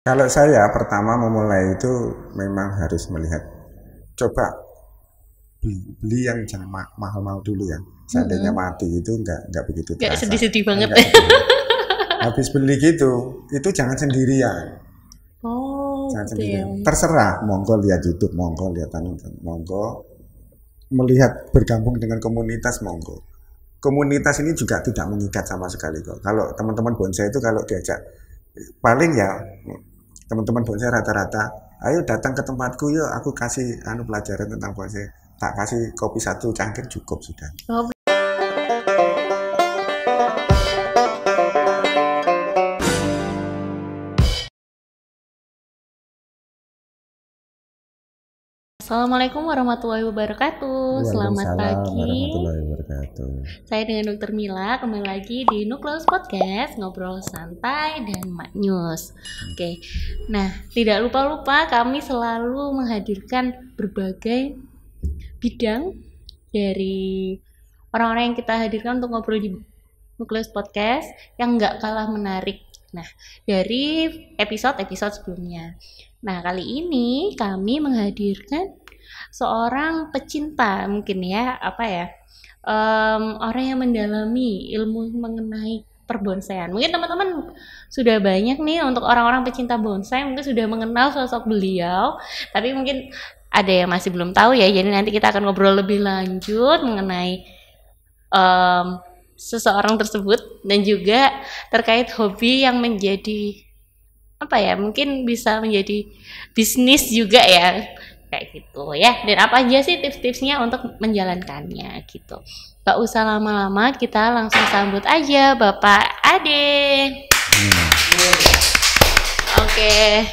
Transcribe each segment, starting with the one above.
Kalau saya pertama memulai itu memang harus melihat, coba beli yang jangan mahal-mahal dulu ya. Seandainya Mm-mm. mati itu nggak begitu Gak terasa, sedih-sedih banget. nggak sedih. Habis beli gitu, itu jangan sendirian, Oh, jangan gitu ya. sendirian. Terserah, monggo lihat YouTube, monggo lihat anu, monggo melihat bergabung dengan komunitas, monggo. Komunitas ini juga tidak mengikat sama sekali kok. Kalau teman-teman bonsai itu kalau diajak, paling ya teman-teman bonsai rata-rata, ayo datang ke tempatku yuk, aku kasih anu pelajaran tentang bonsai, tak kasih kopi satu cangkir cukup sudah. Oh, Assalamualaikum warahmatullahi wabarakatuh. Selamat Waalaikumsalam pagi. warahmatullahi wabarakatuh. Saya dengan Dokter Mila kembali lagi di Nukleus Podcast, ngobrol santai dan maknyus. Oke. Nah, tidak lupa-lupa kami selalu menghadirkan berbagai bidang dari orang-orang yang kita hadirkan untuk ngobrol di Nukleus Podcast yang nggak kalah menarik. Nah, dari episode-episode sebelumnya. Nah, kali ini kami menghadirkan seorang pecinta mungkin ya, apa ya, orang yang mendalami ilmu mengenai perbonsaian. Mungkin teman-teman sudah banyak nih untuk orang-orang pecinta bonsai mungkin sudah mengenal sosok beliau, tapi mungkin ada yang masih belum tahu ya. Jadi nanti kita akan ngobrol lebih lanjut mengenai em, seseorang tersebut dan juga terkait hobi yang menjadi apa ya, mungkin bisa menjadi bisnis juga ya, kayak gitu ya. Dan apa aja sih tips-tipsnya untuk menjalankannya gitu. Gak usah lama-lama, kita langsung sambut aja Bapak Ade. Oke.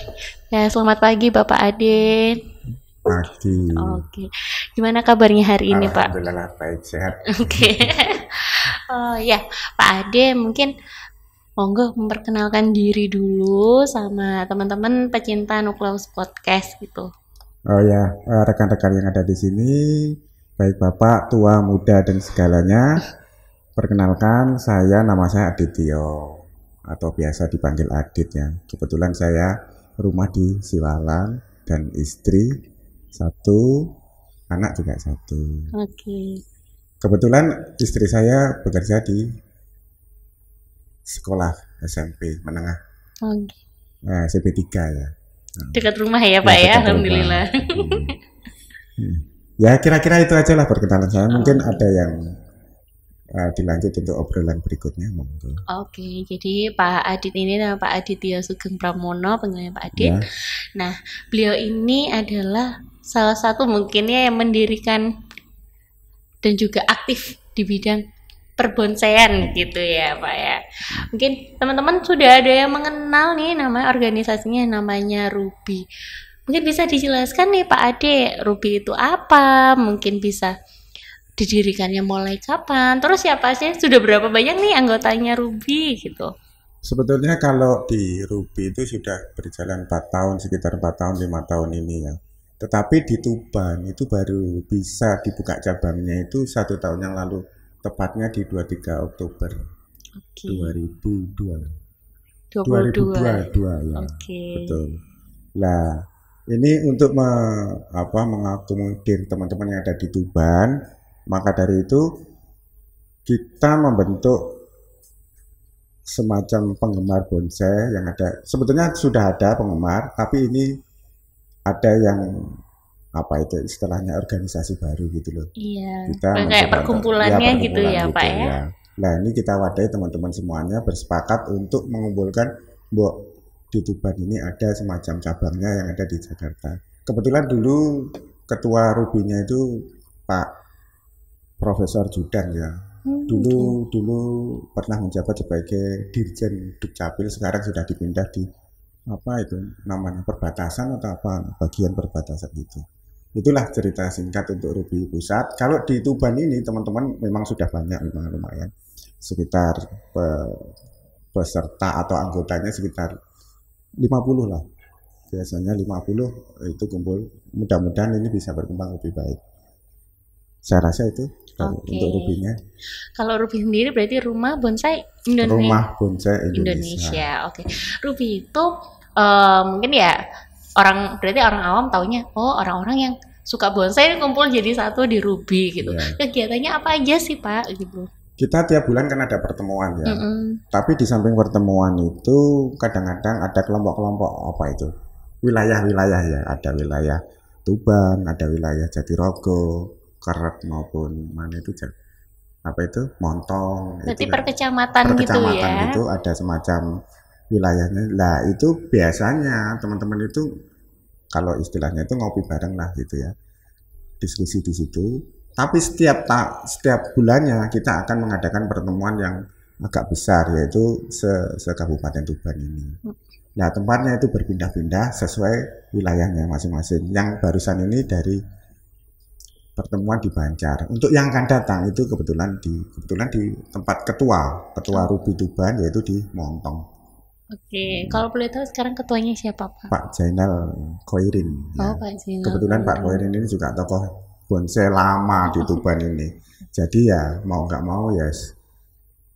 Ya, selamat pagi Bapak Ade. Pagi. Oke. Gimana kabarnya hari ini, Pak? Alhamdulillah baik sehat. Oke. Oh ya, Pak Ade mungkin monggo memperkenalkan diri dulu sama teman-teman pecinta Nukleus Podcast gitu. Oh ya, rekan-rekan yang ada di sini, baik bapak, tua, muda dan segalanya. Perkenalkan, nama saya Adityo atau biasa dipanggil Adit ya. Kebetulan saya rumah di Siwalan dan istri satu, anak juga satu. Oke. Kebetulan istri saya bekerja di sekolah SMP menengah, Oke. SMP 3 ya. Dekat rumah ya, Ya Pak ya. dekat rumah. Alhamdulillah. Ya kira-kira itu aja lah perkenalan saya. Mungkin ada yang dilanjut untuk obrolan berikutnya, monggo. Oke, jadi Pak Adit ini nama Pak Aditya Sugeng Pramono, panggilnya Pak Adit. Ya, Nah, beliau ini adalah salah satu mungkin ya yang mendirikan dan juga aktif di bidang perbonsaian gitu ya, Pak ya. Mungkin teman-teman sudah ada yang mengenal nih nama organisasinya, namanya Ruby. Mungkin bisa dijelaskan nih Pak Ade, Ruby itu apa? Mungkin bisa didirikannya mulai kapan? Terus siapa sih? Sudah berapa banyak nih anggotanya Ruby gitu? sebetulnya kalau di Ruby itu sudah berjalan 4 tahun, sekitar 4 tahun, 5 tahun ini ya. Tetapi di Tuban itu baru bisa dibuka cabangnya itu 1 tahun yang lalu, tepatnya di 23 Oktober Oke. 2002. 22. 2022 ya, Oke. betul. Nah, ini untuk mengakomodir teman-teman yang ada di Tuban, maka dari itu kita membentuk semacam penggemar bonsai yang ada. Sebetulnya sudah ada penggemar, tapi ini ada yang apa itu istilahnya organisasi baru gitu loh. Iya. Kita Kayak mencoba untuk perkumpulannya gitu perkumpulan ya, gitu Pak ya. ya. Nah ini kita wadai teman-teman semuanya bersepakat untuk mengumpulkan Mbok di Tuban ini ada semacam cabangnya yang ada di Jakarta. Kebetulan dulu ketua Rubinya itu Pak Profesor Judan ya. Oke. Dulu pernah menjabat sebagai Dirjen Dukcapil, sekarang sudah dipindah di apa itu namanya perbatasan atau apa bagian perbatasan itu. Itulah cerita singkat untuk Ruby Pusat. Kalau di Tuban ini teman-teman memang sudah banyak, memang lumayan. Sekitar peserta atau anggotanya sekitar 50 lah. Biasanya 50 itu kumpul. Mudah-mudahan ini bisa berkembang lebih baik. Saya rasa itu Oke. untuk Rubinya. Kalau Ruby sendiri berarti rumah bonsai Indonesia. Rumah Bonsai Indonesia. Indonesia. Oke. Ruby itu mungkin ya berarti orang awam taunya orang-orang yang suka bonsai kumpul jadi satu di Ruby gitu. Kegiatannya apa aja sih Pak gitu? Kita tiap bulan kan ada pertemuan ya. Tapi di samping pertemuan itu kadang-kadang ada kelompok-kelompok apa itu wilayah-wilayah ya. Ada wilayah Tuban, ada wilayah Jatirogo, Keret maupun mana itu apa itu Montong. Berarti itu per kecamatan gitu ya. Itu ada semacam wilayahnya. Lah itu biasanya teman-teman itu kalau istilahnya itu ngopi bareng lah gitu ya. Diskusi di situ. Tapi setiap bulannya kita akan mengadakan pertemuan yang agak besar yaitu se-Kabupaten Tuban ini. Nah, tempatnya itu berpindah-pindah sesuai wilayahnya masing-masing. Yang barusan ini dari pertemuan di Banjar. Untuk yang akan datang itu kebetulan di tempat ketua Ruby Tuban yaitu di Montong. Oke, kalau boleh tahu sekarang ketuanya siapa Pak? Pak Zainal Khoirin. Oh, ya. Pak Zainal. Kebetulan Pak Khoirin ini juga tokoh bonsai lama di Tuban ini. Jadi ya mau nggak mau ya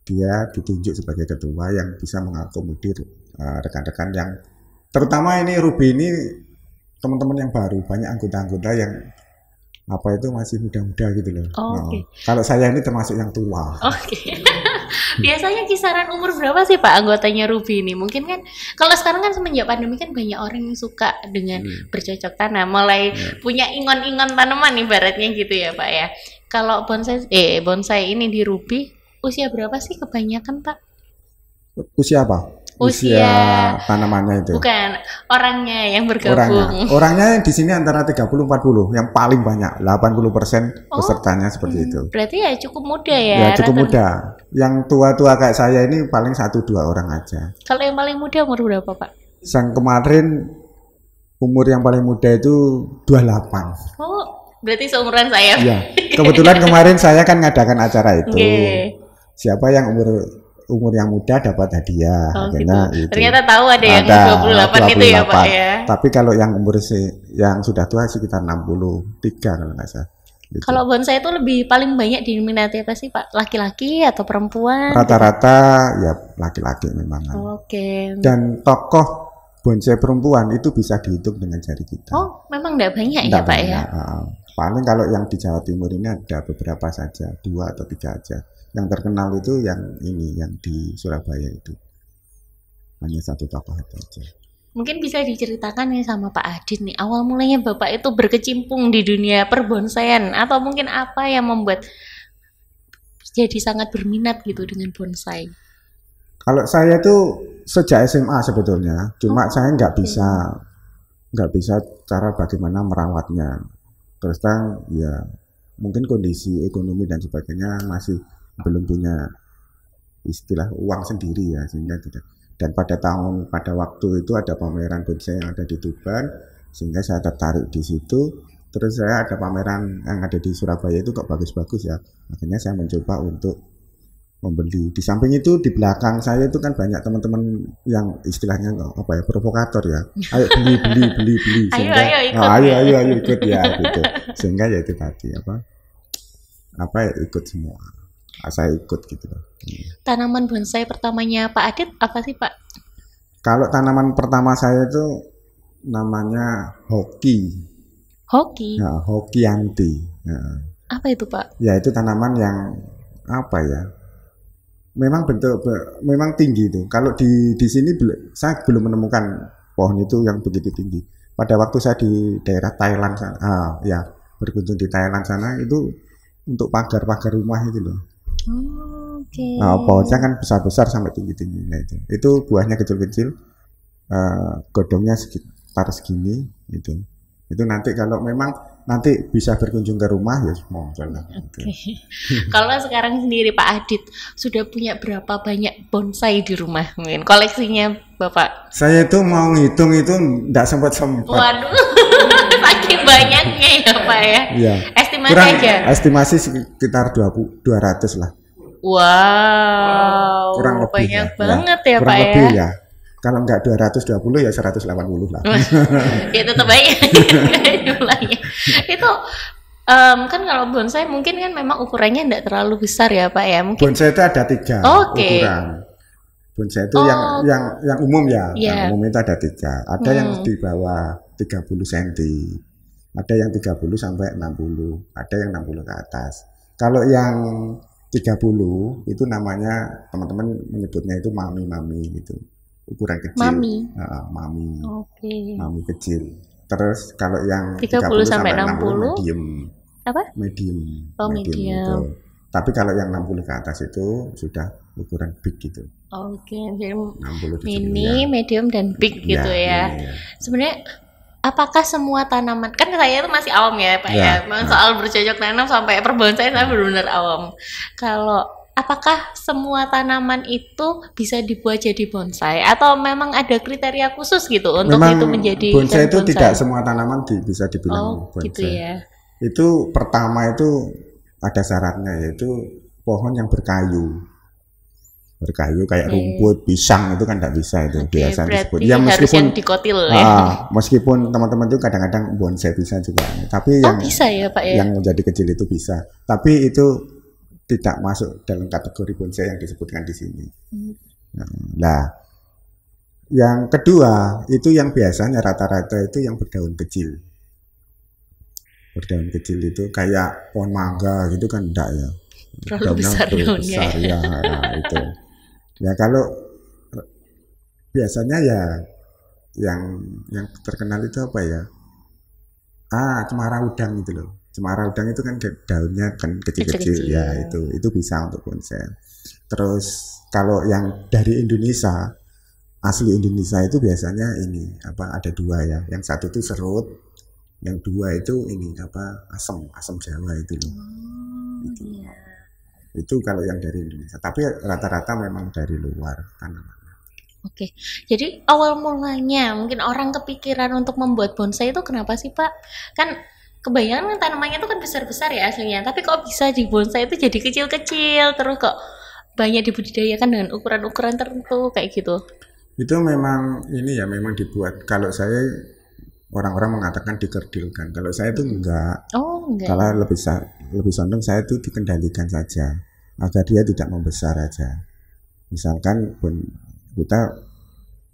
dia ditunjuk sebagai ketua yang bisa mengakomodir rekan-rekan yang terutama ini Ruby ini teman-teman yang baru, banyak anggota-anggota yang apa itu masih muda-muda gitu loh. Kalau saya ini termasuk yang tua. Biasanya kisaran umur berapa sih Pak anggotanya Ruby ini? Mungkin kan kalau sekarang kan semenjak pandemi kan banyak orang yang suka dengan bercocok tanam, mulai punya ingon-ingon tanaman ibaratnya gitu ya Pak ya. Kalau bonsai ini di Ruby usia berapa sih kebanyakan Pak? Usia apa? Usia tanamannya itu. Bukan, orangnya yang bergabung. Orangnya di sini antara 30-40, yang paling banyak 80% pesertanya seperti itu. Berarti ya cukup muda ya. Ya cukup muda. Yang tua-tua kayak saya ini paling 1-2 orang aja. Kalau yang paling muda umur berapa Pak? Yang kemarin umur yang paling muda itu 28. Oh, berarti seumuran saya. Iya. Kebetulan kemarin saya kan ngadakan acara itu. Siapa yang umur yang muda dapat hadiah. Gitu. Ternyata tahu ada yang 28 itu ya Pak ya. Tapi kalau yang umur yang sudah tua sekitar 63 kalau nggak salah. Gitu. Kalau bonsai itu paling banyak diminati apa sih Pak? Laki-laki atau perempuan? Rata-rata ya laki-laki memang. Dan tokoh bonsai perempuan itu bisa dihitung dengan jari kita. Oh, memang nggak banyak ya Pak ya? Paling kalau yang di Jawa Timur ini ada beberapa saja, 2 atau 3 aja. Yang terkenal itu yang di Surabaya itu hanya 1 tokoh itu aja. Mungkin bisa diceritakan nih sama Pak Adit nih, awal mulanya Bapak itu berkecimpung di dunia perbonsaian atau mungkin apa yang membuat jadi sangat berminat gitu dengan bonsai? Kalau saya itu sejak SMA sebetulnya, cuma saya nggak bisa cara bagaimana merawatnya. Terus ya mungkin kondisi ekonomi dan sebagainya masih belum punya istilah uang sendiri ya, sehingga tidak. Dan pada waktu itu ada pameran bonsai yang ada di Tuban, sehingga saya tertarik di situ. Terus saya ada pameran yang ada di Surabaya itu kok bagus-bagus ya, akhirnya saya mencoba untuk membeli. Di samping itu di belakang saya itu kan banyak teman-teman yang istilahnya apa ya, provokator ya, ayo beli sehingga ayo ikut ya gitu, sehingga ya itu tadi apa ya, ikut semua. Saya ikut gitu loh. Tanaman bonsai pertamanya Pak Adit apa sih Pak? Kalau tanaman pertama saya itu namanya hoki. Hoki? Ya, hokianti. Ya. Apa itu Pak? Ya itu tanaman yang apa ya? Memang tinggi itu. Kalau di sini saya belum menemukan pohon itu yang begitu tinggi. Pada waktu saya di daerah Thailand sana, berkunjung di Thailand sana itu untuk pagar-pagar rumah itu loh. Nah, pohonnya kan besar-besar sampai tinggi-tinggi. Nah, itu buahnya kecil-kecil, godongnya sekitar segini gitu. Itu nanti kalau memang nanti bisa berkunjung ke rumah ya monggo lah. Kalau sekarang sendiri Pak Adit sudah punya berapa banyak bonsai di rumah? Mungkin koleksinya Bapak? Saya itu mau ngitung itu enggak sempat. Waduh. Saking banyaknya ya Pak ya. Iya. Estimasi aja. Estimasi sekitar 200 lah. Wow. Kurang lebih banyak banget ya kurang Pak lebih ya. Kalau enggak 220 ya 180 lah. Ya tetap banyak jumlahnya. Itu kan kalau bonsai mungkin kan memang ukurannya enggak terlalu besar ya Pak ya. Mungkin bonsai itu ada 3 ukuran. Bonsai itu yang umum ya. Iya. Yang umum itu ada 3. Ada yang di bawah 30 cm. Ada yang 30 sampai 60. Ada yang 60 ke atas. Kalau yang 30 itu namanya teman-teman menyebutnya itu mami gitu. Ukuran kecil. Mami. Oke. Mami kecil. Terus kalau yang 30 sampai 60 medium. Apa? Medium. Oh, medium. Itu. Tapi kalau yang 60 ke atas itu sudah ukuran big gitu. Oke, jadi 60 mini, medium dan big gitu ya. Sebenarnya apakah semua tanaman, kan saya itu masih awam ya Pak ya, soal bercocok tanam sampai perbonsai saya benar-benar awam. Kalau apakah semua tanaman itu bisa dibuat jadi bonsai atau memang ada kriteria khusus gitu untuk memang itu menjadi bonsai itu tidak semua tanaman bisa dibilang bonsai. Gitu ya. Itu pertama itu ada syaratnya, yaitu pohon yang berkayu kayak rumput, pisang itu kan tidak bisa itu biasa disebut. Ya meskipun dikotil ya. Meskipun teman-teman itu kadang-kadang bonsai bisa juga, tapi yang bisa ya Pak ya. Yang menjadi kecil itu bisa, tapi itu tidak masuk dalam kategori bonsai yang disebutkan di sini. Nah, yang kedua itu yang biasanya rata-rata itu yang berdaun kecil. Berdaun kecil itu kayak pohon mangga gitu kan enggak ya. Terlalu besar daunnya. Ya, itu. Ya kalau biasanya ya yang terkenal itu apa ya? Cemara udang gitu loh. Cemara udang itu kan daunnya kan kecil-kecil ya, itu bisa untuk bonsai. Terus kalau yang dari Indonesia, asli Indonesia itu biasanya ini ada 2 ya. Yang satu itu serut, yang 2 itu ini asam Jawa itu loh. Itu kalau yang dari Indonesia, tapi rata-rata memang dari luar tanaman. Oke, jadi awal mulanya mungkin orang kepikiran untuk membuat bonsai itu kenapa sih Pak? Kan kebanyakan tanamannya itu kan besar-besar ya aslinya, tapi kok bisa di bonsai itu jadi kecil-kecil, terus kok banyak dibudidayakan dengan ukuran-ukuran tertentu kayak gitu? Itu memang ini ya, memang dibuat. Kalau saya orang-orang mengatakan dikerdilkan, kalau saya itu enggak. Kalau lebih condong saya itu dikendalikan saja agar dia tidak membesar aja. Misalkan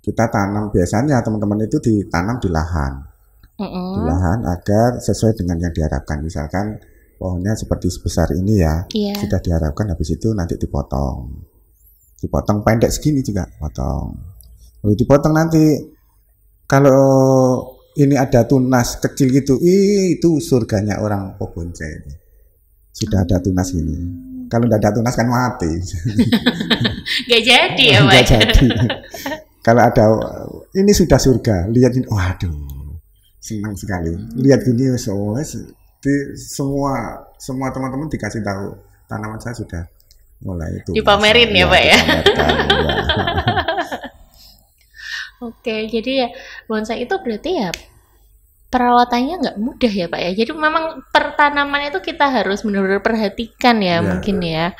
kita tanam, biasanya teman-teman itu ditanam di lahan. Di lahan agar sesuai dengan yang diharapkan. Misalkan pohonnya seperti sebesar ini ya, sudah diharapkan habis itu nanti dipotong pendek segini juga potong. Lalu dipotong nanti kalau ini ada tunas kecil gitu, itu surganya orang bonsai ini. Sudah ada tunas ini. Kalau tidak ada tunas kan mati. Gak jadi ya Pak. Gak jadi. Kalau ada, ini sudah surga. Lihat ini, waduh, senang sekali. Lihat gini, semua teman-teman dikasih tahu tanaman saya sudah mulai itu. Dipamerin ya Pak ya. Oke, jadi ya bonsai itu berarti ya perawatannya nggak mudah ya Pak ya. Jadi memang pertanaman itu kita harus benar-benar perhatikan ya mungkin ya.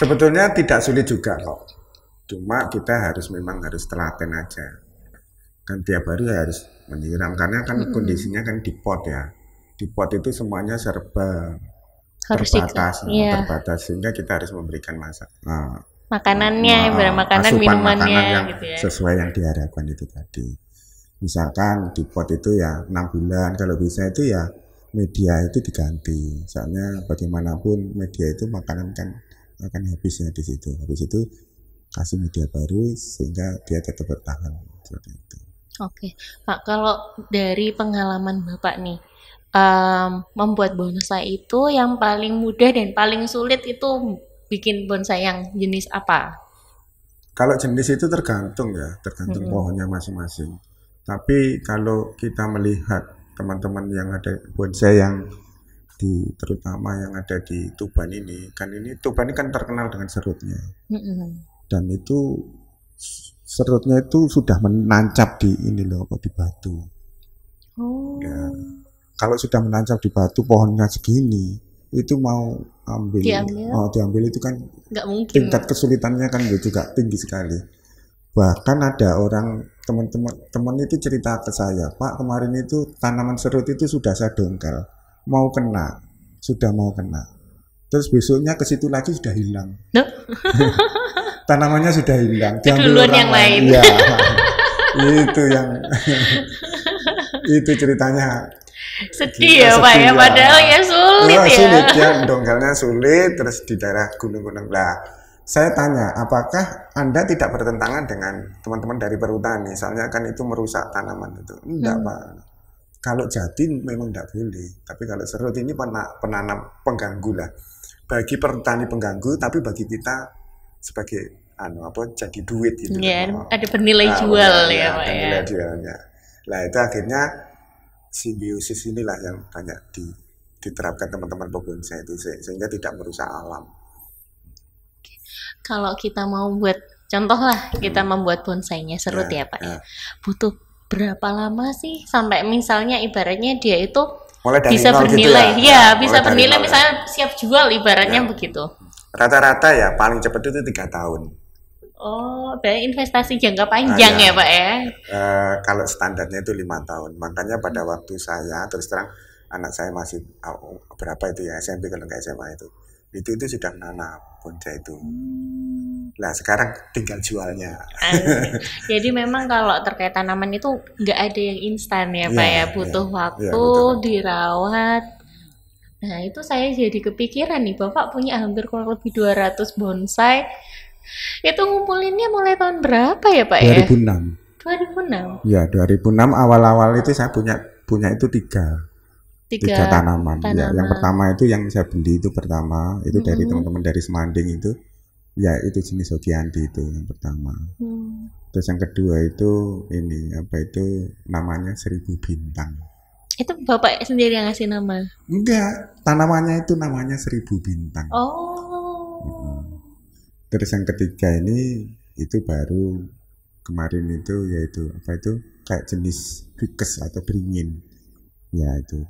Sebetulnya tidak sulit juga kok. Cuma kita memang harus telaten aja. Kan tiap hari harus menyiram karena kan kondisinya kan di pot ya. Di pot itu semuanya serba terbatas sehingga kita harus memberikan makanannya, minumannya yang gitu ya. Sesuai yang diharapkan itu tadi. Misalkan di pot itu ya 6 bulan, kalau bisa itu ya media itu diganti. Soalnya bagaimanapun media itu makanan kan akan habisnya di situ. Habis itu kasih media baru sehingga dia tetap bertahan seperti itu. Oke, Pak, kalau dari pengalaman Bapak nih, membuat bonsai itu yang paling mudah dan paling sulit itu bikin bonsai yang jenis apa? Kalau jenis itu tergantung pohonnya masing-masing. Tapi kalau kita melihat teman-teman yang ada bonsai yang terutama yang ada di Tuban ini Tuban ini kan terkenal dengan serutnya. Dan itu serutnya itu sudah menancap di di batu. Ya, kalau sudah menancap di batu pohonnya segini, itu mau diambil itu kan nggak mungkin. Tingkat kesulitannya kan juga tinggi sekali. Bahkan ada orang teman itu cerita ke saya, Pak, kemarin itu tanaman serut itu sudah saya dongkal, sudah mau kena. Terus besoknya ke situ lagi sudah hilang. tanamannya sudah hilang. Itu duluan yang lain. Iya. Itu yang itu ceritanya. Sedih ya Pak ya, padahal ya sulit ya. Sulit ya, dongkelnya sulit, terus di daerah gunung-gunung. Lah, saya tanya, apakah Anda tidak bertentangan dengan teman-teman dari perhutani? Misalnya kan itu merusak tanaman itu. Enggak, Pak. Kalau jati memang enggak boleh, tapi kalau serut ini penanam pengganggu lah. Bagi perhutani pengganggu, tapi bagi kita sebagai jadi duit gitu. Ya, ada bernilai jual ya Pak ya. Nilai jualnya. Lah itu akhirnya simbiosis inilah yang banyak diterapkan teman-teman pebonsai itu sehingga tidak merusak alam. Kalau kita mau buat contoh lah, kita membuat bonsainya serut ya Pak ya. Butuh berapa lama sih sampai misalnya ibaratnya dia itu bisa bernilai gitu ya bisa bernilai misalnya siap jual ibaratnya begitu. Rata-rata ya paling cepat itu 3 tahun. Oh, berarti investasi jangka panjang ya Pak ya? Kalau standarnya itu 5 tahun. Makanya pada waktu saya, terus terang anak saya masih berapa itu ya, SMP kalau nggak SMA itu sudah menanam bonsai itu. Nah sekarang tinggal jualnya. Jadi memang kalau terkait tanaman itu nggak ada yang instan ya Pak ya, butuh waktu, dirawat. Nah itu saya jadi kepikiran nih, Bapak punya hampir kurang lebih 200 bonsai. Itu ngumpulinnya mulai tahun berapa ya Pak ya? 2006. Ya 2006 awal-awal itu saya punya itu tiga tanaman. Ya, yang pertama itu yang saya beli itu pertama itu dari teman-teman dari Semanding itu. Ya itu jenis Hokianti itu yang pertama. Terus yang kedua itu ini namanya 1000 bintang. Itu Bapak sendiri yang ngasih nama? Enggak, tanamannya itu namanya 1000 bintang. Terus yang ketiga ini itu baru kemarin itu yaitu kayak jenis bikes atau beringin. Ya itu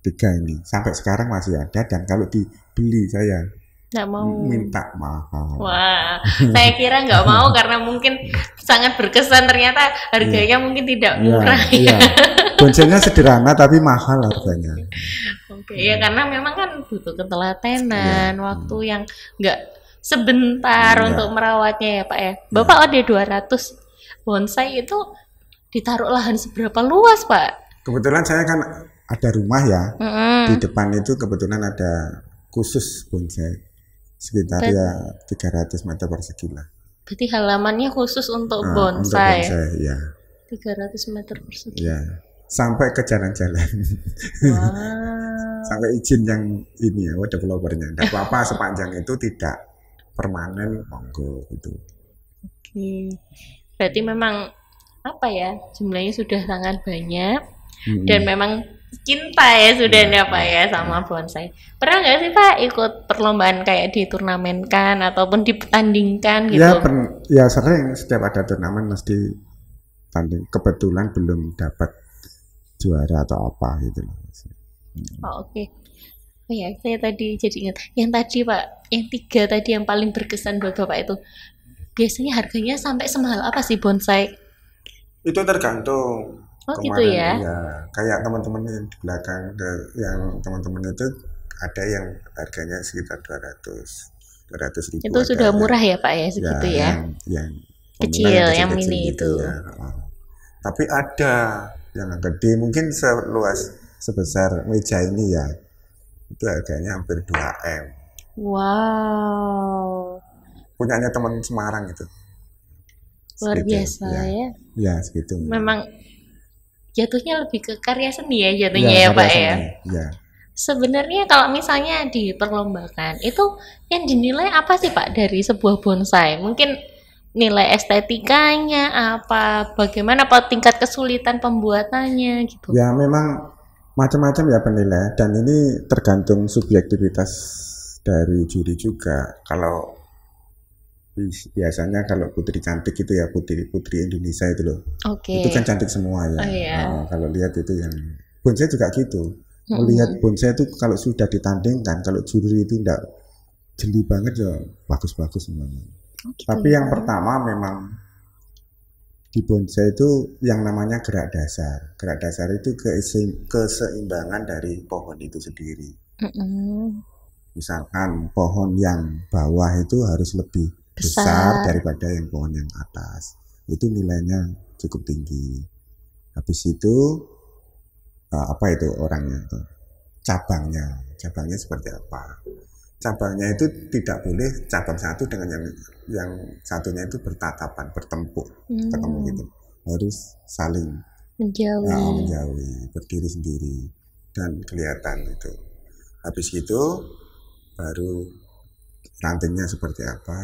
3 ini sampai sekarang masih ada dan kalau dibeli saya nggak mau minta mahal. Wah, saya kira nggak mau karena mungkin sangat berkesan, ternyata harganya mungkin tidak murah. Iya. Bonsainya sederhana tapi mahal harganya. Oke, ya karena memang kan butuh ketelatenan, waktu yang nggak sebentar untuk merawatnya ya Pak ya. Bapak ada 200 bonsai itu ditaruh lahan seberapa luas Pak? Kebetulan saya kan ada rumah ya. Di depan itu kebetulan ada khusus bonsai. Sekitar 300 meter persegi lah. Berarti halamannya khusus untuk bonsai. Untuk bonsai, ya. 300 meter persegi. Ya. Sampai ke jalan-jalan. Sampai izin yang ini ya, developernya. Tidak apa-apa sepanjang itu tidak permanen, monggo gitu. Oke. Berarti memang jumlahnya sudah sangat banyak dan memang cinta ya sudah Pak ya sama bonsai. Pernah nggak sih Pak ikut perlombaan kayak diturnamenkan ataupun dipertandingkan gitu? Ya sering, setiap ada turnamen mesti tanding. Kebetulan belum dapat juara atau apa gitu loh. Oke. Oh ya, saya tadi jadi ingat yang tadi Pak, yang 3 tadi yang paling berkesan buat Bapak itu biasanya harganya sampai semahal apa sih bonsai? Itu tergantung. Kemarin, gitu ya? Ya, kayak teman-teman yang di belakang, yang teman-teman itu ada yang harganya sekitar 200 ribu. Itu sudah murah ya Pak ya segitu ya? Yang kecil, yang mini itu. Ya. Tapi ada yang gede, mungkin sebesar meja ini ya, itu harganya hampir 2M. Wow. Punyanya teman Semarang itu. Luar biasa ya? Ya segitu. Memang jatuhnya lebih ke karya seni ya jatuhnya ya Pak ya. Ya. Sebenarnya kalau misalnya diperlombakan itu yang dinilai apa sih Pak dari sebuah bonsai? Mungkin nilai estetikanya bagaimana tingkat kesulitan pembuatannya gitu. Ya memang macam-macam ya penilaian dan ini tergantung subjektivitas dari juri juga. Kalau biasanya kalau putri cantik itu ya putri Indonesia itu loh. Itu kan cantik semua ya. Kalau lihat itu yang bonsai juga gitu. Melihat bonsai itu kalau sudah ditandingkan, kalau juri itu tidak jeli banget ya bagus-bagus semuanya. Tapi yang pertama memang di bonsai itu yang namanya gerak dasar. Gerak dasar itu keseimbangan dari pohon itu sendiri. Misalkan pohon yang bawah itu harus lebih besar daripada yang pohon yang atas. Itu nilainya cukup tinggi. Habis itu apa itu orangnya itu? Cabangnya seperti apa? Cabangnya itu tidak boleh cabang satu dengan yang satunya itu bertatapan, bertempur gitu. Harus saling menjauhi, berdiri sendiri dan kelihatan itu. Habis itu baru rantingnya seperti apa,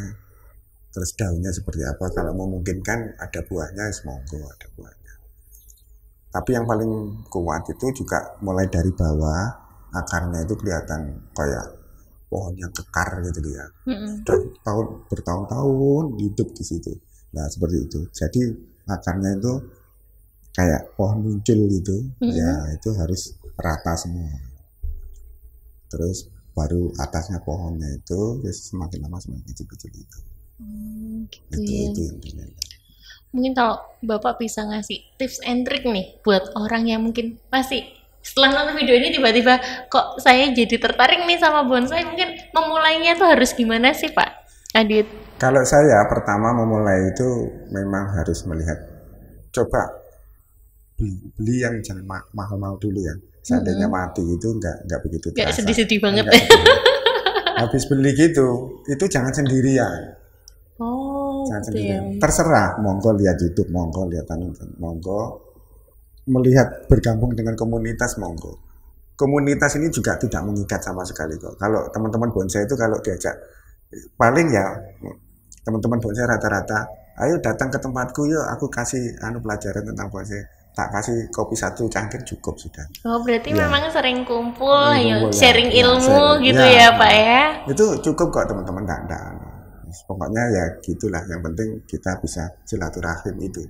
terus daunnya seperti apa. Kalau memungkinkan ada buahnya, monggo ada buahnya. Tapi yang paling kuat itu juga mulai dari bawah, akarnya itu kelihatan kayak pohon yang kekar gitu ya. Bertahun-tahun hidup di situ. Nah seperti itu. Jadi akarnya itu kayak pohon muncul gitu. Ya itu harus rata semua. Terus baru atasnya pohonnya itu semakin lama semakin kecil-kecil itu. Gitu itu intinya. Mungkin kalau Bapak bisa ngasih tips and trick nih buat orang yang mungkin masih setelah nonton video ini tiba-tiba kok saya jadi tertarik nih sama bonsai, mungkin memulainya tuh harus gimana sih Pak Adit? Kalau saya pertama memulai itu memang harus melihat, coba beli yang jangan mahal-mahal dulu ya. Seandainya mati itu nggak begitu terasa. Nggak sedih-sedih banget ya. Habis beli gitu, itu jangan sendirian. Jangan sendirian. Terserah, monggo lihat YouTube, monggo lihat monggo melihat bergabung dengan komunitas, monggo. Komunitas ini juga tidak mengikat sama sekali kok. Kalau teman-teman bonsai itu kalau diajak, paling ya teman-teman bonsai rata-rata, ayo datang ke tempatku yuk, aku kasih pelajaran tentang bonsai, tak kasih kopi 1 cangkir cukup sudah. Oh berarti memang sering kumpul, sharing ilmu gitu ya Pak ya? Itu cukup kok teman-teman, pokoknya ya gitulah. Yang penting kita bisa silaturahim itu.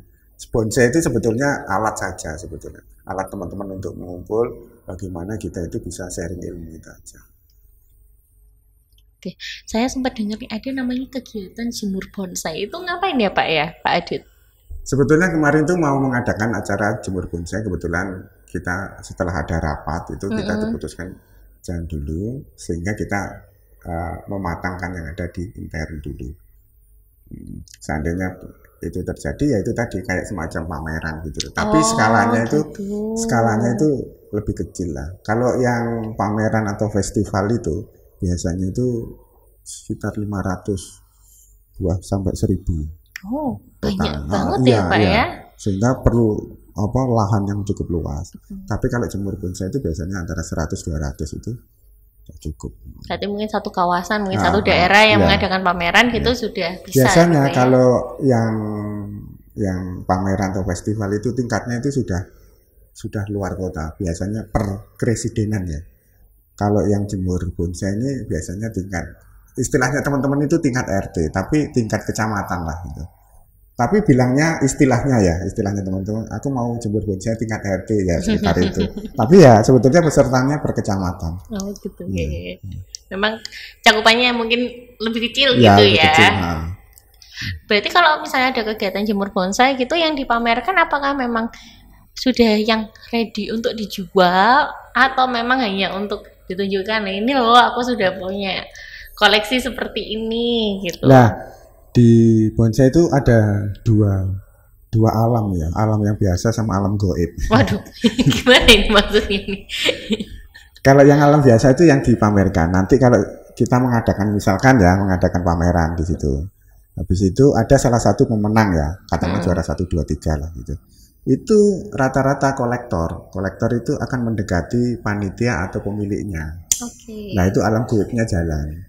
Bonsai itu sebetulnya alat saja sebetulnya. Alat teman-teman untuk mengumpul, bagaimana kita itu bisa sharing ilmu itu aja. Oke, saya sempat dengar ada namanya kegiatan jemur bonsai. Itu ngapain ya Pak ya, Pak Adit? Sebetulnya kemarin tuh mau mengadakan acara jemur bonsai. Kebetulan kita setelah ada rapat itu kita diputuskan jangan dulu, sehingga kita mematangkan yang ada di intern dulu. Seandainya itu terjadi ya itu tadi kayak semacam pameran gitu. Tapi skalanya itu lebih kecil lah. Kalau yang pameran atau festival itu biasanya itu sekitar 500 buah sampai 1000. Oh, banyak banget ya Pak ya. Sehingga perlu lahan yang cukup luas. Tapi kalau jemur bonsai itu biasanya antara 100-200 itu cukup. Berarti mungkin satu kawasan, mungkin satu daerah yang mengadakan pameran gitu sudah bisa. Biasanya gitu ya? Kalau yang pameran atau festival itu tingkatnya itu sudah luar kota. Biasanya per kresidenan ya. Kalau yang jemur bonsai ini biasanya tingkat, istilahnya teman-teman itu tingkat RT, tapi tingkat kecamatan lah gitu. Tapi bilangnya istilahnya teman-teman, aku mau jemur bonsai tingkat RT ya sekitar itu. Tapi ya sebetulnya pesertanya per kecamatan. Oh gitu. Memang cakupannya mungkin lebih kecil gitu ya. Kecil, Berarti kalau misalnya ada kegiatan jemur bonsai gitu yang dipamerkan, apakah memang sudah yang ready untuk dijual atau memang hanya untuk ditunjukkan, ini loh aku sudah punya koleksi seperti ini gitu? Nah, di bonsai itu ada dua alam ya, alam yang biasa sama alam goib. Waduh, gimana ini maksudnya nih? Kalau yang alam biasa itu yang dipamerkan. Nanti kalau kita mengadakan mengadakan pameran di situ. Habis itu ada salah satu pemenang ya, katakanlah juara 1, 2, 3 lah gitu. Itu rata-rata kolektor. Kolektor itu akan mendekati panitia atau pemiliknya. Nah itu alam goibnya jalan.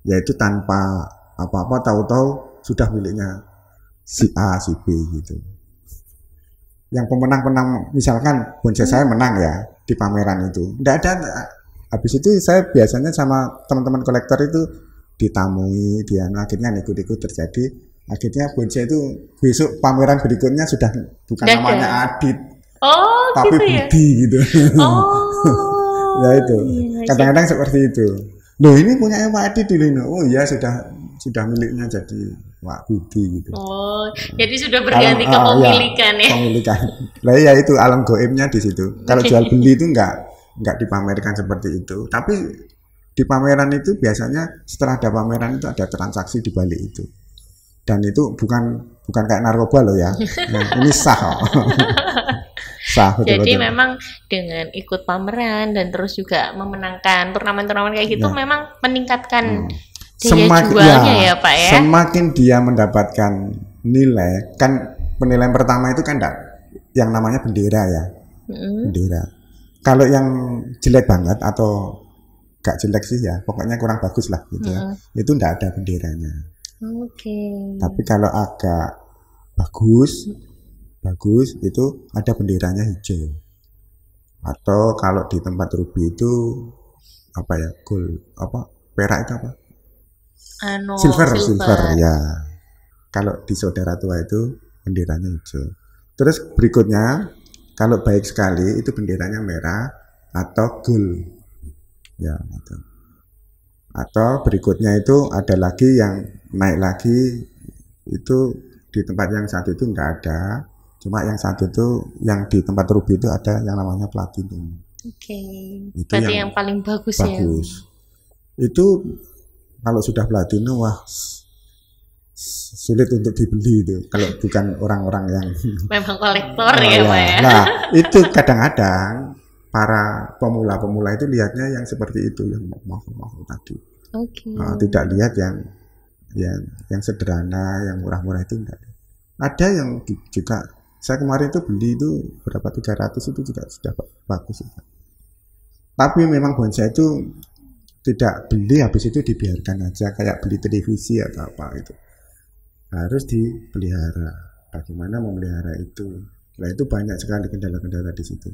Yaitu tanpa apa-apa tahu-tahu sudah miliknya si A, si B gitu. Yang pemenang-pemenang, misalkan bonsai saya menang ya di pameran itu. Nggak ada. Habis itu saya biasanya sama teman-teman kolektor itu ditamui, akhirnya ikut-ikut terjadi. Akhirnya bonsai itu besok pameran berikutnya sudah bukan namanya Adit, tapi gitu Budi ya? Gitu. Ya itu. Kadang-kadang seperti itu. Loh ini punya Pak Adit dulu. Oh iya sudah miliknya jadi Pak Budi gitu. Jadi sudah berganti kepemilikan ya. Kepemilikan. Lah ya itu alam goibnya di situ. Kalau jual beli itu enggak dipamerkan seperti itu. Tapi di pameran itu biasanya setelah ada pameran itu ada transaksi di balik itu. Dan itu bukan kayak narkoba loh ya. Nah, ini sah kok. Sah betul. Jadi memang dengan ikut pameran dan terus juga memenangkan turnamen-turnamen kayak gitu memang meningkatkan daya jualnya ya Pak ya. Semakin dia mendapatkan nilai, kan penilaian pertama itu kan yang namanya bendera ya. Bendera. Kalau yang jelek banget atau gak jelek sih ya, pokoknya kurang bagus lah gitu ya. Itu enggak ada benderanya. Tapi kalau agak bagus itu ada benderanya hijau. Atau kalau di tempat Ruby itu apa ya, gold, apa perak itu apa? Silver ya. Kalau di saudara tua itu benderanya hijau. Terus berikutnya kalau baik sekali itu benderanya merah atau gold. Ya, itu. Atau berikutnya itu ada lagi yang naik lagi, itu di tempat yang satu itu enggak ada, cuma yang satu itu yang di tempat Ruby itu ada yang namanya platinum. Itu berarti yang paling bagus ya. Itu kalau sudah platinum wah sulit untuk dibeli itu kalau bukan orang-orang yang memang kolektor ya Pak ya. Nah itu kadang-kadang para pemula-pemula itu lihatnya yang seperti itu, yang mahal-mahal tadi. Tidak lihat yang sederhana, yang murah-murah itu enggak. Ada yang juga saya kemarin itu beli itu berapa 300 itu juga sudah bagus. Tapi memang bonsai itu tidak beli habis itu dibiarkan aja kayak beli televisi atau apa itu. Harus dipelihara. Bagaimana memelihara itu? Nah itu banyak sekali kendala-kendala di situ.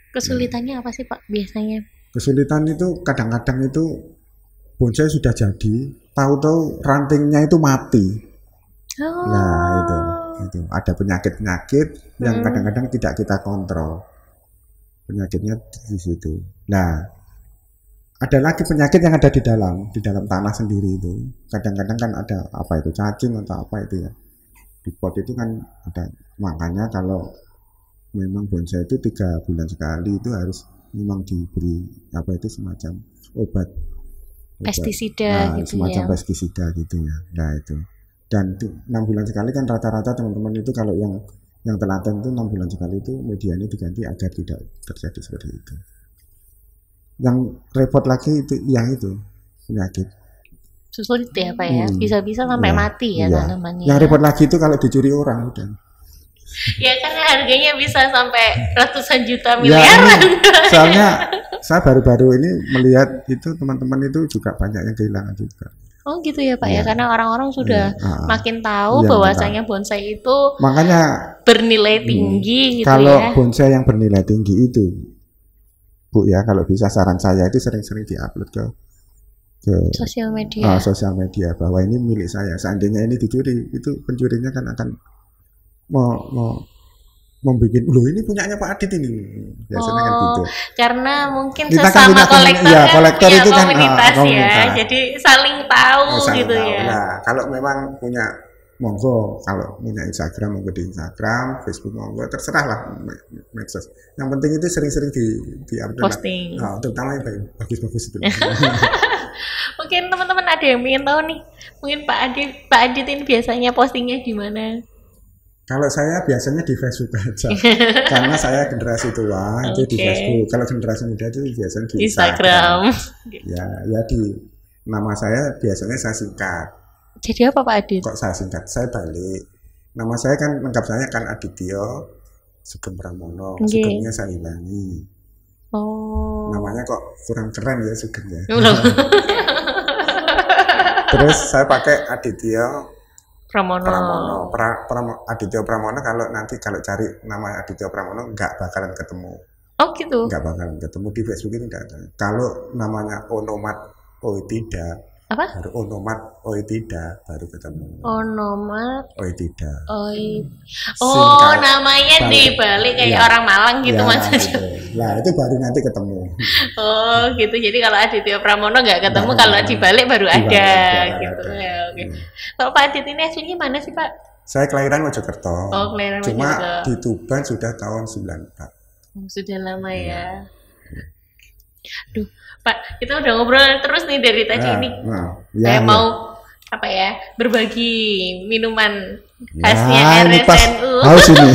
Kesulitannya apa sih Pak biasanya? Kesulitan itu kadang-kadang itu bonsai sudah jadi, tahu-tahu rantingnya itu mati. Nah itu ada penyakit-penyakit yang kadang-kadang tidak kita kontrol. Penyakitnya di situ. Nah ada lagi penyakit yang ada di dalam tanah sendiri itu. Kadang-kadang kan ada apa itu cacing atau apa itu ya. Di pot itu kan ada, makanya kalau memang bonsai itu 3 bulan sekali itu harus memang diberi apa itu semacam obat pestisida gitu semacam ya. pestisida gitu ya. Nah itu. Dan 6 bulan sekali kan rata-rata teman-teman itu kalau yang telaten itu 6 bulan sekali itu medianya diganti agar tidak terjadi seperti itu. Yang repot lagi itu yang itu penyakit. Sulit ya Pak ya. Bisa-bisa sampai mati ya tanamannya. Yang repot lagi itu kalau dicuri orang udah. Ya karena harganya bisa sampai ratusan juta miliaran. Soalnya saya baru-baru ini melihat itu teman-teman itu juga banyak yang kehilangan juga. Oh gitu ya Pak ya, karena orang-orang sudah makin tahu bahwasanya bonsai itu makanya bernilai tinggi gitu kalau ya. Bonsai yang bernilai tinggi itu Bu ya, kalau bisa saran saya itu sering-sering diupload ke sosial media bahwa ini milik saya. Seandainya ini dicuri, itu pencurinya kan akan membuat ini punyanya Pak Adit ini biasanya kan gitu. Karena mungkin kita sesama kan kolektor punya itu kan komunitas ya, jadi saling tahu gitu ya. Nah, kalau memang punya monggo, kalau punya Instagram monggo di Instagram, Facebook monggo, terserah lah medsos. Yang penting itu sering-sering di upload posting. Terutama yang bagus-bagus itu. Mungkin teman-teman ada yang ingin tahu nih, mungkin Pak Adit ini biasanya postingnya di mana? Kalau saya biasanya di Facebook aja, karena saya generasi tua itu di Facebook. Kalau generasi muda itu biasanya di Instagram. Ya di nama saya biasanya saya singkat. Jadi apa Pak Adit? Kok saya singkat? Saya balik. Nama saya kan lengkap saya kan Adityo Sugeng Pramono. Sugemnya saya hilangi. Namanya kok kurang keren ya Sugeng ya. Terus saya pakai Adityo Pramono. Adityo Pramono, kalau cari nama Adityo Pramono nggak bakalan ketemu. Oh gitu. Nggak bakalan ketemu di Facebook itu nggak ada. Kalau namanya Onomat Oitida, baru Onomat Oitida baru ketemu. Onomat Oitida. Namanya dibalik kayak orang Malang gitu maksudnya. Nah itu baru nanti ketemu. Oh gitu. Jadi kalau Adityo Pramono nggak ketemu, kalau dibalik baru ada gitu. Ya, oke. Kalau Pak Adit ini aslinya mana sih Pak? Saya kelahiran Mojokerto. Kelahiran Cuma Mojokerto. di Tuban sudah tahun 94. Sudah lama ya. Duh, Pak, kita udah ngobrol terus nih dari tadi ini. Saya mau berbagi minuman khasnya RSNU. Haus ini.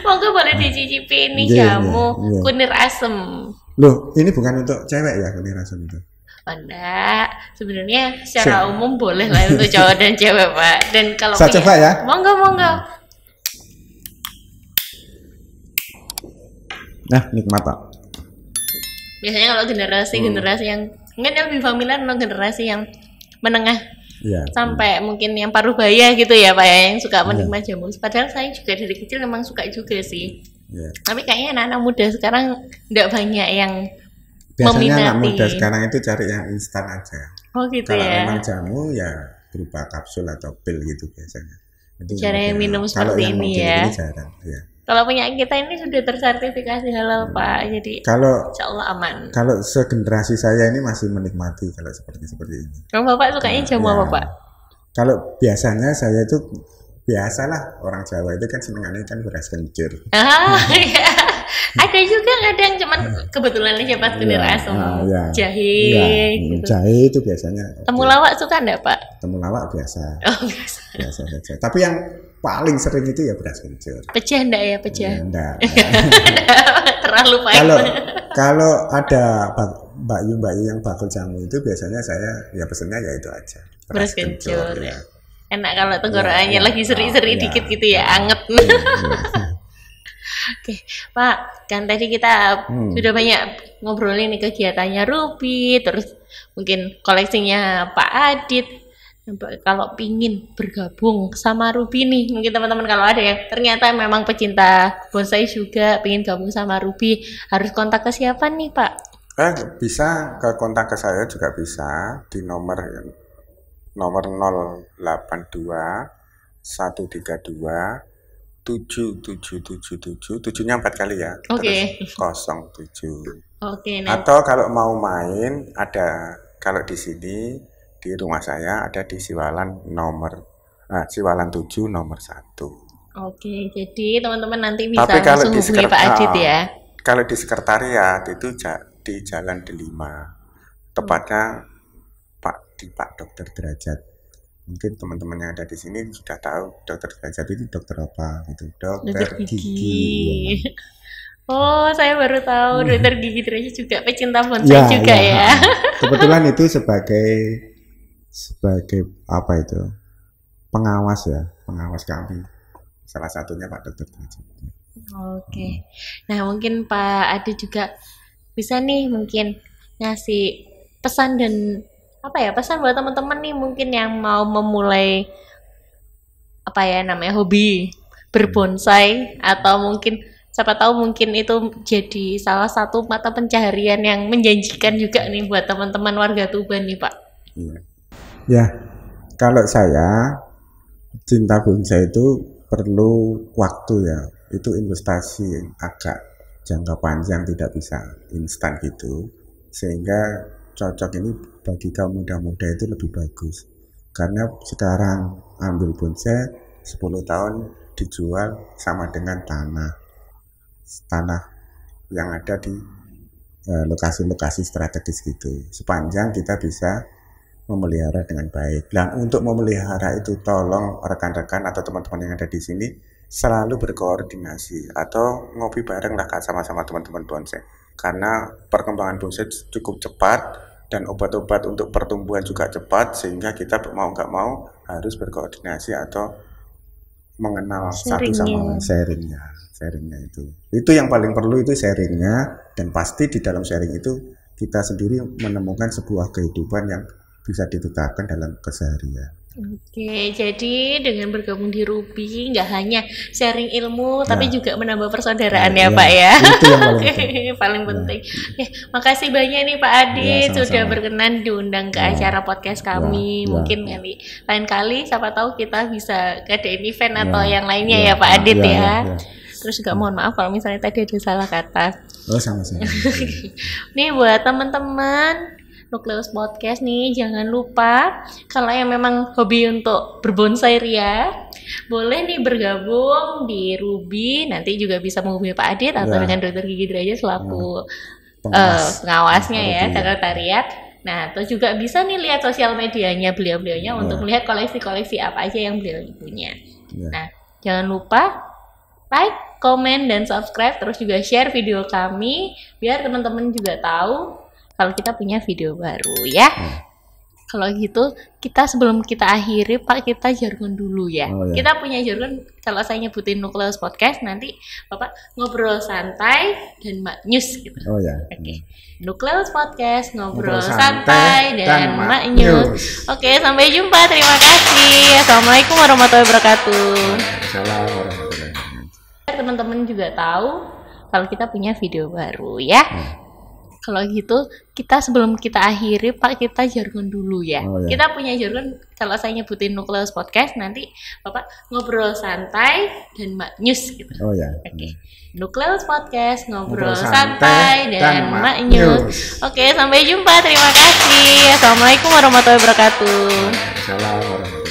Monggo boleh dicicipi ini jamu kunir asem. Loh, ini bukan untuk cewek ya kunir asem itu? Oh, enggak, sebenarnya secara umum boleh lah untuk cowok dan cewek, Pak. Dan kalau saya coba ya. Monggo. Nah, nikmat Pak. Biasanya kalau generasi yang mungkin lebih familiar dengan generasi yang menengah sampai mungkin yang paruh baya gitu ya Pak ya, yang suka menikmati jamu. Padahal saya juga dari kecil memang suka juga sih. Tapi kayaknya anak-anak muda sekarang enggak banyak yang biasanya meminati. Anak muda sekarang itu cari yang instan aja. Oh gitu. Kalau memang jamu ya berupa kapsul atau pil gitu biasanya. Cara yang minum seperti ini ya. Jarang, ya. Kalau punya kita ini sudah tersertifikasi halal Pak, jadi insya Allah aman. Kalau segenerasi saya ini masih menikmati kalau seperti ini. Kalau Bapak sukanya jamu apa Pak? Kalau biasanya saya itu biasalah orang Jawa itu kan senengannya kan beras kencur. Iya. Ada juga kadang cuman kebetulan aja pas kunir asem, jahe. Gitu. Jahe itu biasanya. Temulawak suka enggak Pak? Temulawak biasa. Oh biasa saja. Tapi yang paling sering itu ya beras kencur. Pecah enggak ya pecah? Enggak. Terlalu pahit. Kalau ada Mbak Yu yang bakul jamu itu biasanya saya ya pesennya ya itu aja. Beras kencur ya. Enak kalau tenggorokannya lagi seri-seri dikit gitu ya, anget. Oke, Pak, kan tadi kita sudah banyak ngobrolin nih kegiatannya Ruby, terus mungkin koleksinya Pak Adit. Kalau pingin bergabung sama Ruby nih, mungkin teman-teman kalau ada yang ternyata memang pecinta bonsai juga, pingin gabung sama Ruby, harus kontak ke siapa nih Pak? Bisa ke kontak ke saya juga bisa di nomor 082 132 7777, 7-nya 4 kali ya. Oke. 07. Oke. Atau kalau mau main ada, kalau di sini di rumah saya ada di Siwalan 7 nomor 1. Oke, jadi teman-teman nanti bisa langsung hubungi Pak Adit ya. Kalau di sekretariat itu di Jalan Delima. Tepatnya Pak Dokter Derajat. Mungkin teman-teman yang ada di sini sudah tahu Dokter Derajat itu dokter apa gitu. Dokter gigi. Oh, saya baru tahu Dokter Gigi Derajat juga pecinta bonsai juga ya. Kebetulan itu sebagai apa itu? Pengawas kami. Salah satunya Pak Dokter Derajat. Oke. Nah, mungkin Pak Adi juga bisa nih mungkin ngasih pesan dan pesan buat teman-teman nih mungkin yang mau memulai hobi berbonsai, atau mungkin siapa tahu mungkin itu jadi salah satu mata pencaharian yang menjanjikan juga nih buat teman-teman warga Tuban nih Pak. Ya, kalau saya cinta bonsai itu perlu waktu ya, itu investasi agak jangka panjang, tidak bisa instan gitu, sehingga cocok ini bagi kaum muda-muda itu lebih bagus, karena sekarang ambil bonsai 10 tahun dijual sama dengan tanah yang ada di lokasi-lokasi strategis gitu, sepanjang kita bisa memelihara dengan baik. Dan untuk memelihara itu tolong rekan-rekan atau teman-teman yang ada di sini selalu berkoordinasi atau ngopi bareng lah sama-sama teman-teman bonsai, karena perkembangan bonsai cukup cepat dan obat-obat untuk pertumbuhan juga cepat, sehingga kita mau nggak mau harus berkoordinasi atau mengenal satu sama lain, sharingnya itu yang paling perlu, itu sharingnya, dan pasti di dalam sharing itu kita sendiri menemukan sebuah kehidupan yang bisa ditetapkan dalam keseharian. Oke, jadi dengan bergabung di Ruby nggak hanya sharing ilmu, tapi juga menambah persaudaraan ya Pak ya. Itu yang paling penting. Makasih banyak nih Pak Adit sudah berkenan diundang ke acara podcast kami. Mungkin lain kali siapa tahu kita bisa ngadain event atau yang lainnya ya Pak Adit ya. Terus juga mohon maaf kalau misalnya tadi ada salah kata. Oh, sama-sama. Nih buat teman-teman Nukleus Podcast nih, jangan lupa kalau yang memang hobi untuk berbonsai ria, boleh nih bergabung di Ruby. Nanti juga bisa menghubungi Pak Adit atau dengan Dokter Gigi Derajat selaku pengawasnya ya, Iya. sekretariat. Nah, terus juga bisa nih lihat sosial medianya beliau-beliaunya untuk melihat koleksi-koleksi apa aja yang beliau punya. Iya. Nah, jangan lupa like, komen, dan subscribe. Terus juga share video kami biar teman-teman juga tahu kalau kita punya video baru ya. Kalau gitu, kita sebelum kita akhiri, Pak, kita jargon dulu ya. Oh, ya. Kita punya jargon, kalau saya nyebutin Nukleus Podcast, nanti Bapak ngobrol santai dan maknyus gitu. Oh ya. Oke. Nukleus Podcast, ngobrol santai santai dan dan maknyus. Oke, sampai jumpa. Terima kasih. Assalamualaikum warahmatullahi wabarakatuh. Salam warahmatullahi wabarakatuh. Teman-teman juga tahu kalau kita punya video baru ya. Kalau gitu, kita sebelum kita akhiri, Pak, kita jargon dulu ya. Oh, ya. Kita punya jargon, kalau saya nyebutin Nukleus Podcast, nanti Bapak ngobrol santai dan maknyus gitu. Oh ya. Oke. Nukleus Podcast, ngobrol Ngobrol santai santai dan dan maknyus. maknyus. Oke, sampai jumpa. Terima kasih. Assalamualaikum warahmatullahi wabarakatuh. Salam warahmatullahi wabarakatuh.